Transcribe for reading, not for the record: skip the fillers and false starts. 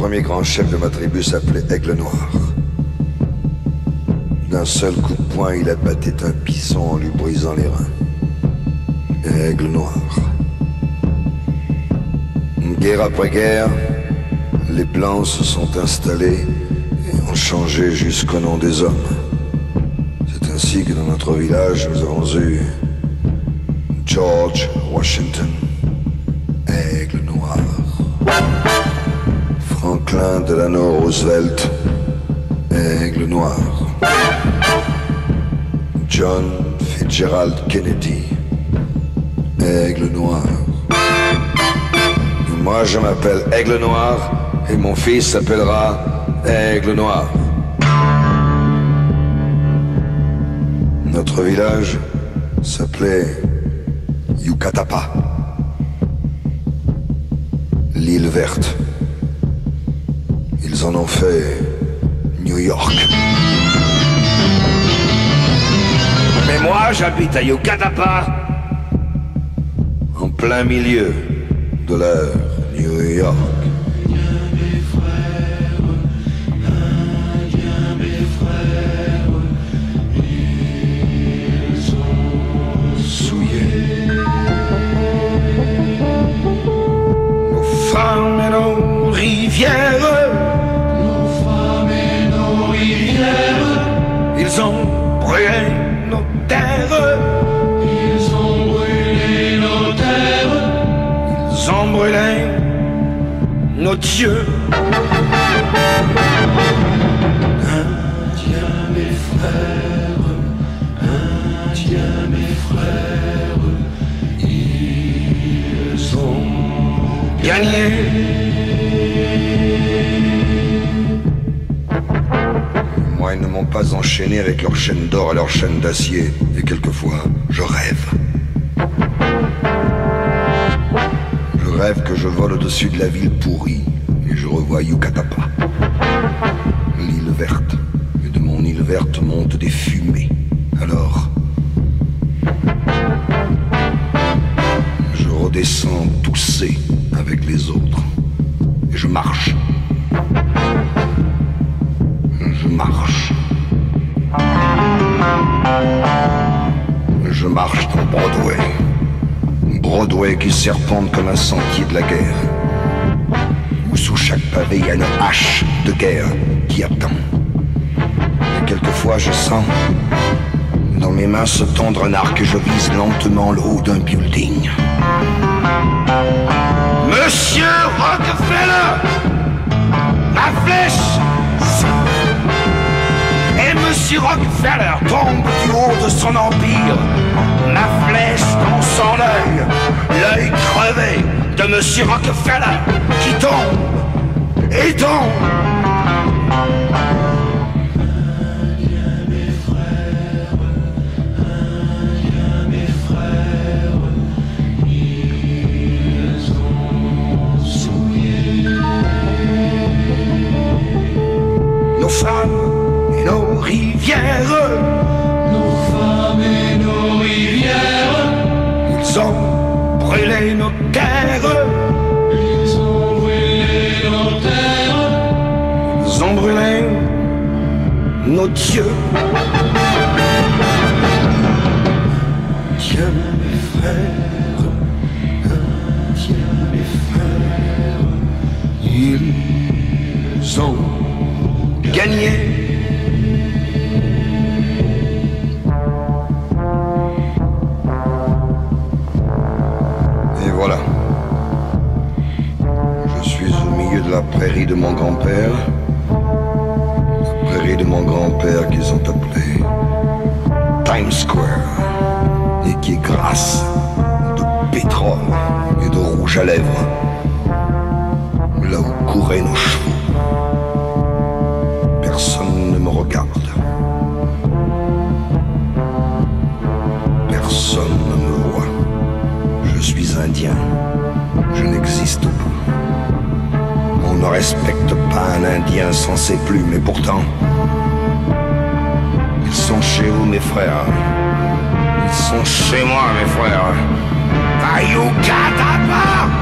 premier grand chef de ma tribu s'appelait Aigle Noir. D'un seul coup de poing, il abattait un bison en lui brisant les reins. Aigle Noir. Guerre après guerre, les Blancs se sont installés et ont changé jusqu'au nom des hommes. C'est ainsi que dans notre village, nous avons eu George Washington, Aigle Noir. Franklin Delano Roosevelt, Aigle Noir. John Fitzgerald Kennedy, Aigle Noir. Moi, je m'appelle Aigle Noir et mon fils s'appellera Aigle Noir. Notre village s'appelait Yucatapa, l'île verte. Ils en ont fait New York. Mais moi, j'habite à Yucatapa, en plein milieu de leur New York. Femmes et nos rivières, ils ont brûlé nos terres, ils ont brûlé nos terres, ils ont brûlé nos dieux. Indiens mes frères, Indiens mes frères, ils ont gagné. Moi, ils ne m'ont pas enchaîné avec leurs chaînes d'or et leurs chaînes d'acier. Et quelquefois, je rêve. Je rêve que je vole au-dessus de la ville pourrie et je revois Yucatapa, l'île verte. Et de mon île verte montent des fumées. Alors, je redescends toussé avec les autres et je marche. Je marche. Je marche dans Broadway. Broadway qui serpente comme un sentier de la guerre, où sous chaque pavé il y a une hache de guerre qui attend. Et quelquefois je sens dans mes mains se tendre un arc et je vise lentement le haut d'un building. Monsieur Rockefeller, ma flèche! Et Monsieur Rockefeller tombe du haut de son empire. Ma flèche dans son œil, l'œil crevé de Monsieur Rockefeller qui tombe et tombe. Indiens mes frères, Indiens mes frères, ils ont souillé nos femmes et nos rivières, nos femmes et nos rivières, ils ont brûlé nos terres, ils ont brûlé nos terres, ils ont brûlé nos dieux. Dieu mes frères, Dieu mes frères, ils ont gagné. Voilà. Je suis au milieu de la prairie de mon grand-père. La prairie de mon grand-père qu'ils ont appelée Times Square. Et qui est grasse de pétrole et de rouge à lèvres. Là où couraient nos chevaux. Personne ne me regarde. Personne ne me voit. Je suis indien, je n'existe pas. On ne respecte pas un indien censé plus, mais pourtant, ils sont chez vous, mes frères. Ils sont chez moi, mes frères. À Yucatapa!